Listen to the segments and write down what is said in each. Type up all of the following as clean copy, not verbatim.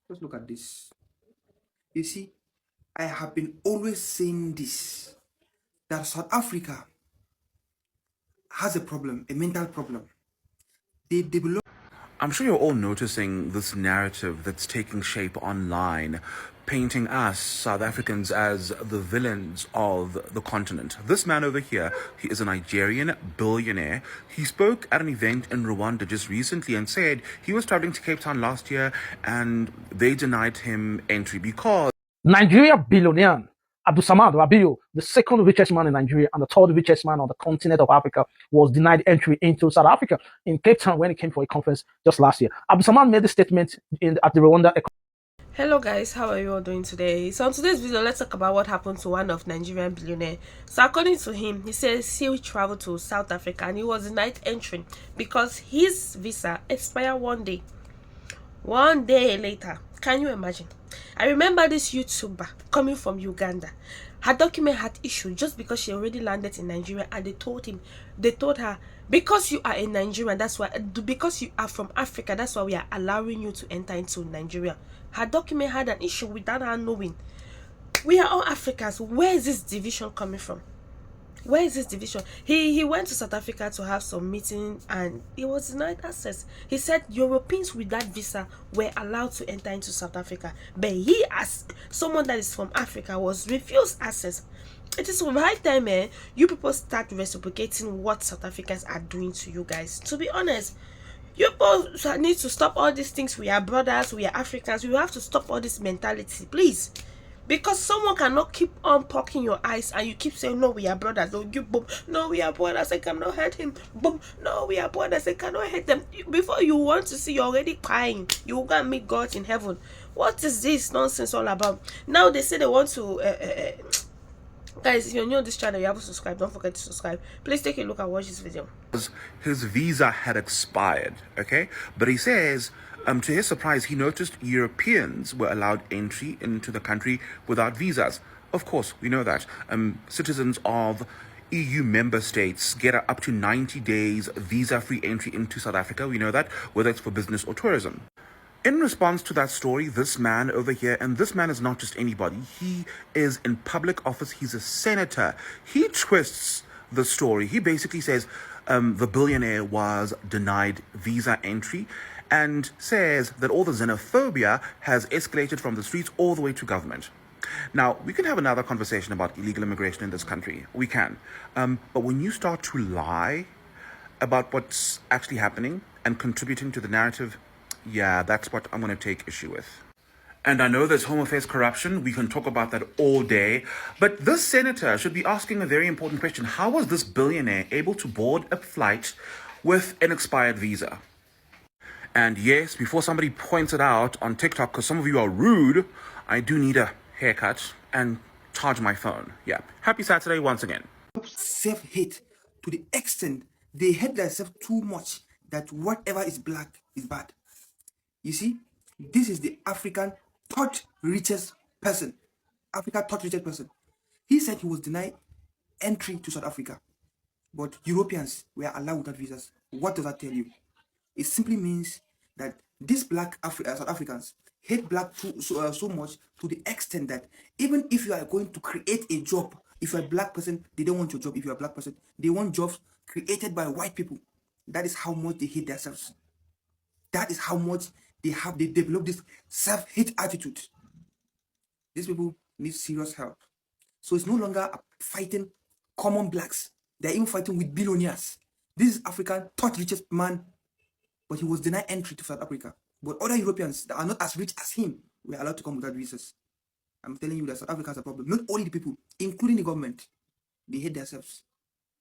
Just look at this. You see, I have been always saying this, that South Africa has a problem, a mental problem. They develop. I'm sure you're all noticing this narrative that's taking shape online, painting us, South Africans, as the villains of the continent. This man over here, he is a Nigerian billionaire. He spoke at an event in Rwanda just recently and said he was traveling to Cape Town last year and they denied him entry because Nigeria billionaire Abdulsamad Rabiu, the second richest man in Nigeria and the third richest man on the continent of Africa, was denied entry into South Africa in Cape Town when he came for a conference just last year. Abdulsamad made this statement at the Rwanda. Hello guys, how are you all doing today? So on today's video, let's talk about what happened to one of Nigerian billionaire. So according to him, he says he traveled to South Africa and he was denied entry because his visa expired one day. One day later. Can you imagine? I remember this YouTuber coming from Uganda. Her document had issue just because she already landed in Nigeria, and they told her, because you are a Nigerian, that's why, because you are from Africa, that's why we are allowing you to enter into Nigeria. Her document had an issue without her knowing. We are all Africans. Where is this division coming from? Where is this division? He went to South Africa to have some meeting and he was denied access. He said Europeans with that visa were allowed to enter into South Africa, but he, as someone that is from Africa, was refused access. It is right time, you people start reciprocating what South Africans are doing to you guys. To be honest, you both need to stop all these things. We are brothers, we are Africans. We have to stop all this mentality, please. Because someone cannot keep on poking your eyes and you keep saying, no, we are brothers. Oh, you boom. No, we are brothers. I cannot hurt him. Boom. No, we are brothers. I cannot hurt them. Before you want to see, you're already crying. You will go and meet God in heaven. What is this nonsense all about? Now they say they want to... guys, if you're new on this channel, you have to subscribe. Don't forget to subscribe. Please take a look and watch this video. his visa had expired, okay? But he says, to his surprise, he noticed Europeans were allowed entry into the country without visas. Of course, we know that. Citizens of EU member states get up to 90 days visa-free entry into South Africa. We know that, whether it's for business or tourism. In response to that story, this man over here, and this man is not just anybody, he is in public office, he's a senator. He twists the story. He basically says the billionaire was denied visa entry and says that all the xenophobia has escalated from the streets all the way to government. Now, we can have another conversation about illegal immigration in this country. We can. But when you start to lie about what's actually happening and contributing to the narrative, yeah, that's what I'm going to take issue with. And I know there's Home Affairs corruption. We can talk about that all day. But this senator should be asking a very important question. How was this billionaire able to board a flight with an expired visa? And yes, before somebody points it out on TikTok, because some of you are rude, I do need a haircut and charge my phone. Yeah. Happy Saturday once again. Self-hate to the extent they hate themselves too much that whatever is black is bad. You see, this is the African third richest person. Africa third richest person. He said he was denied entry to South Africa, but Europeans were allowed without visas. What does that tell you? It simply means that these black South Africans hate black so much to the extent that even if you are going to create a job, if you're a black person, they don't want your job. If you're a black person, they want jobs created by white people. That is how much they hate themselves. That is how much they develop this self-hate attitude. These people need serious help. So it's no longer fighting common blacks. They're even fighting with billionaires. This is African third richest man, but he was denied entry to South Africa. But other Europeans that are not as rich as him were allowed to come without visas. I'm telling you that South Africa has a problem. Not only the people, including the government. They hate themselves.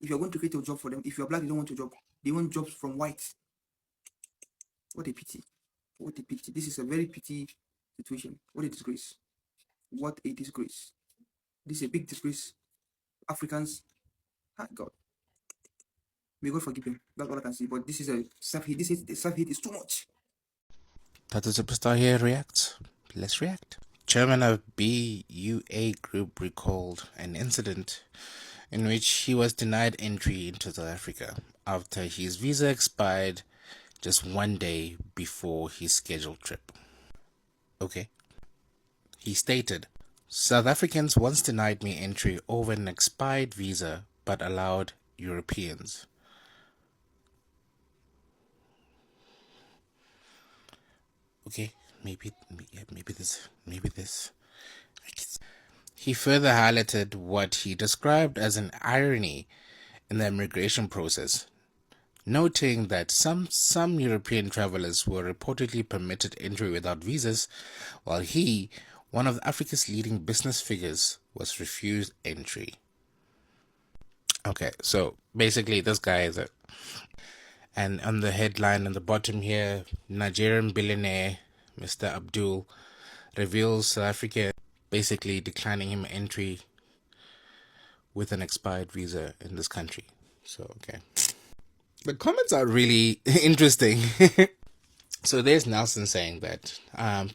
If you're going to create a job for them, if you're black, they don't want your job. They want jobs from whites. What a pity. What a pity. This is a very pity situation. What a disgrace. What a disgrace. This is a big disgrace. Africans, God. May God forgive him. That's all I can say. But this is a self-hate. This is the self-hate is too much. Tata Superstar here reacts. Let's react. Chairman of BUA Group recalled an incident in which he was denied entry into South Africa after his visa expired just one day before his scheduled trip. Okay. He stated, South Africans once denied me entry over an expired visa but allowed Europeans. Okay, maybe this. He further highlighted what he described as an irony in the immigration process, noting that some European travelers were reportedly permitted entry without visas, while he, one of Africa's leading business figures, was refused entry. Okay, so basically this guy is a... And on the headline on the bottom here, Nigerian billionaire Mr. Abdul reveals South Africa basically declining him entry with an expired visa in this country. So, okay. The comments are really interesting. So there's Nelson saying that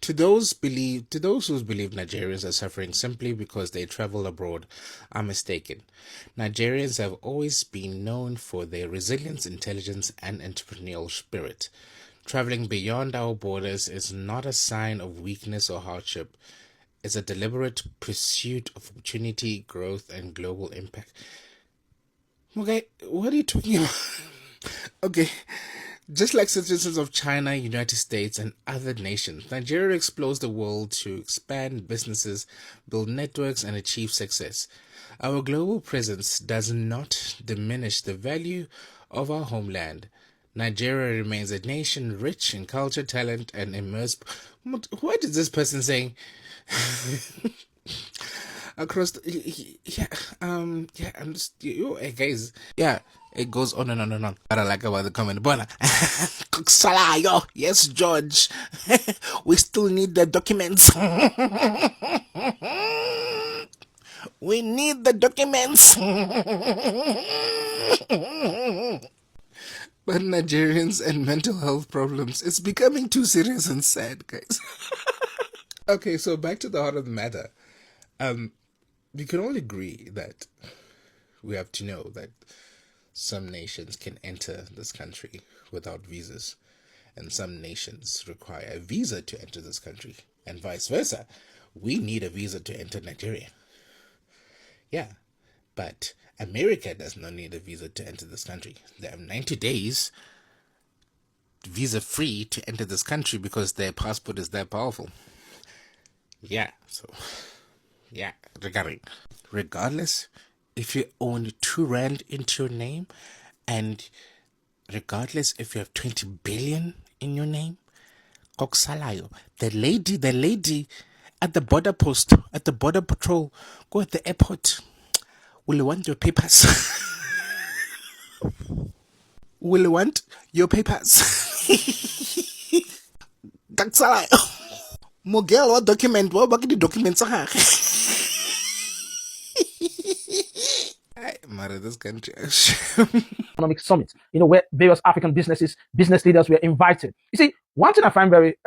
to those who believe Nigerians are suffering simply because they travel abroad are mistaken. Nigerians have always been known for their resilience, intelligence, and entrepreneurial spirit. Traveling beyond our borders is not a sign of weakness or hardship. It's a deliberate pursuit of opportunity, growth, and global impact. Okay, what are you talking about? Okay. Just like citizens of China, United States, and other nations, Nigeria explores the world to expand businesses, build networks, and achieve success. Our global presence does not diminish the value of our homeland. Nigeria remains a nation rich in culture, talent, and immersed... What is this person saying? Across the, I'm just guys, it goes on and on and on. What I like about the comment, Bona Salayo, yes, George, we still need the documents. We need the documents. But Nigerians and mental health problems, it's becoming too serious and sad, guys. Okay, so back to the heart of the matter. We can all agree that we have to know that some nations can enter this country without visas, and some nations require a visa to enter this country, and vice versa. We need a visa to enter Nigeria. Yeah, but America does not need a visa to enter this country. They have 90 days visa free to enter this country because their passport is that powerful. Yeah, so... Yeah, regardless if you own 2 rand into your name, and regardless if you have 20 billion in your name, Koksalayo, the lady at the border post, at the border patrol, go at the airport, will you want your papers? Will you want your papers? Koksalayo. Mogel, what document? What about the documents? This country. Economic summit, where various African business leaders were invited. You see, one thing I find very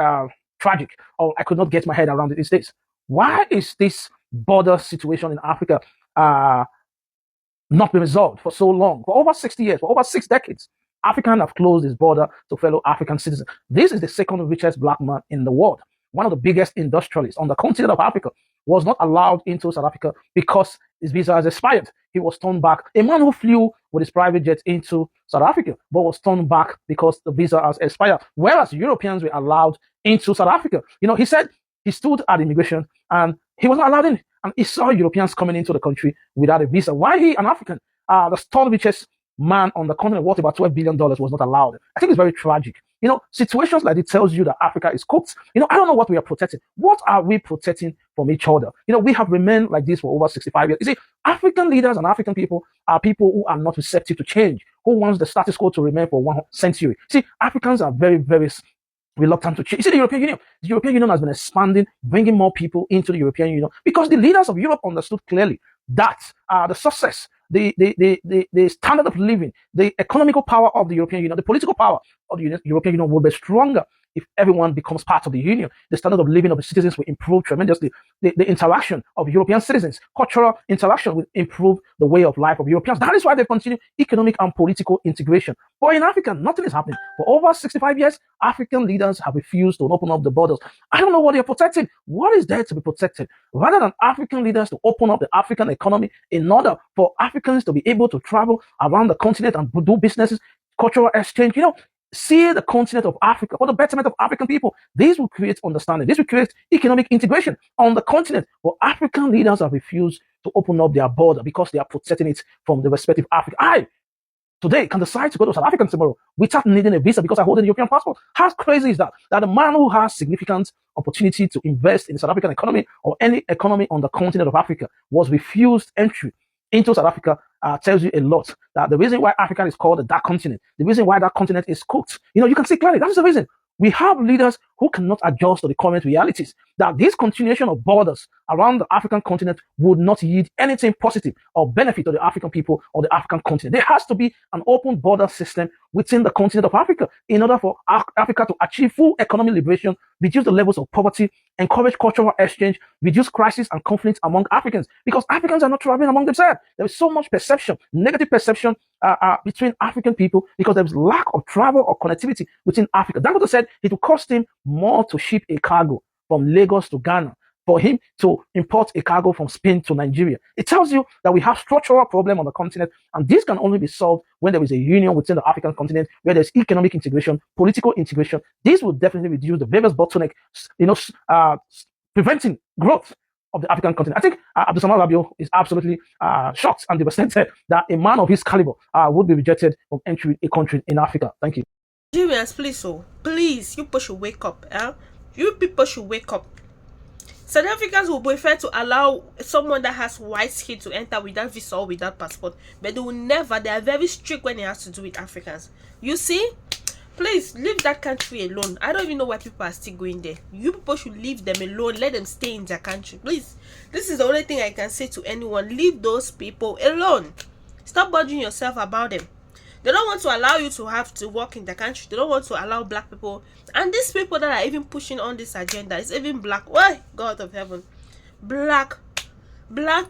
tragic, or I could not get my head around it, is this: why is this border situation in Africa not been resolved for so long? For over 60 years, for over 6 decades, Africans have closed its border to fellow African citizens. This is the second richest black man in the world. One of the biggest industrialists on the continent of Africa was not allowed into South Africa because his visa has expired. He was turned back. A man who flew with his private jet into South Africa, but was turned back because the visa has expired. Whereas Europeans were allowed into South Africa. He said he stood at immigration and he was not allowed in. And he saw Europeans coming into the country without a visa. Why he, an African, the third richest man on the continent, worth about $12 billion, was not allowed? I think it's very tragic. Situations like it tells you that Africa is cooked. I don't know what we are protecting. What are we protecting from each other? We have remained like this for over 65 years. You see, African leaders and African people are people who are not receptive to change, who wants the status quo to remain for 1 century. See, Africans are very, very reluctant to change. You see, the European Union has been expanding, bringing more people into the European Union because the leaders of Europe understood clearly that the success, the standard of living, the economical power of the European Union, the political power of the European Union will be stronger if everyone becomes part of the union. The standard of living of the citizens will improve tremendously. The interaction of European citizens, cultural interaction will improve the way of life of Europeans. That is why they continue economic and political integration. But in Africa, nothing is happening. For over 65 years, African leaders have refused to open up the borders. I don't know what they're protecting. What is there to be protected? Rather than African leaders to open up the African economy in order for Africans to be able to travel around the continent and do businesses, cultural exchange, see the continent of Africa for the betterment of African people. This will create understanding. This will create economic integration on the continent. But African leaders have refused to open up their border because they are protecting it from the respective Africa. I today can decide to go to South Africa tomorrow without needing a visa because I hold a European passport. How crazy is that? That a man who has significant opportunity to invest in the South African economy or any economy on the continent of Africa was refused entry into South Africa tells you a lot. That the reason why Africa is called the dark continent, the reason why that continent is cooked, you can see clearly. That is the reason. We have leaders who cannot adjust to the current realities. That this continuation of borders around the African continent would not yield anything positive or benefit to the African people or the African continent. There has to be an open border system within the continent of Africa in order for Africa to achieve full economic liberation, reduce the levels of poverty, encourage cultural exchange, reduce crisis and conflict among Africans. Because Africans are not traveling among themselves. There is so much perception, negative perception between African people because there is lack of travel or connectivity within Africa. Dangote said it will cost him more to ship a cargo from Lagos to Ghana for him to import a cargo from Spain to Nigeria. It tells you that we have structural problem on the continent, and this can only be solved when there is a union within the African continent, where there's economic integration, political integration. This will definitely reduce the various bottleneck, preventing growth of the African continent. I think Abdul Samad Rabiu is absolutely shocked and devastated that a man of his caliber would be rejected from entering a country in Africa. Thank you. Nigerians, please, you people should wake up. You people should wake up. South Africans will prefer to allow someone that has white skin to enter without visa or without passport, but they will never. They are very strict when it has to do with Africans. You see, please leave that country alone. I don't even know why people are still going there. You people should leave them alone. Let them stay in their country, please. This is the only thing I can say to anyone. Leave those people alone. Stop bothering yourself about them. They don't want to allow you to have to work in the country. They don't want to allow black people. And these people that are even pushing on this agenda is even black. Why? God of heaven. Black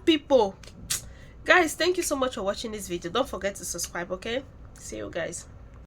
people. Guys, thank you so much for watching this video. Don't forget to subscribe, okay? See you guys.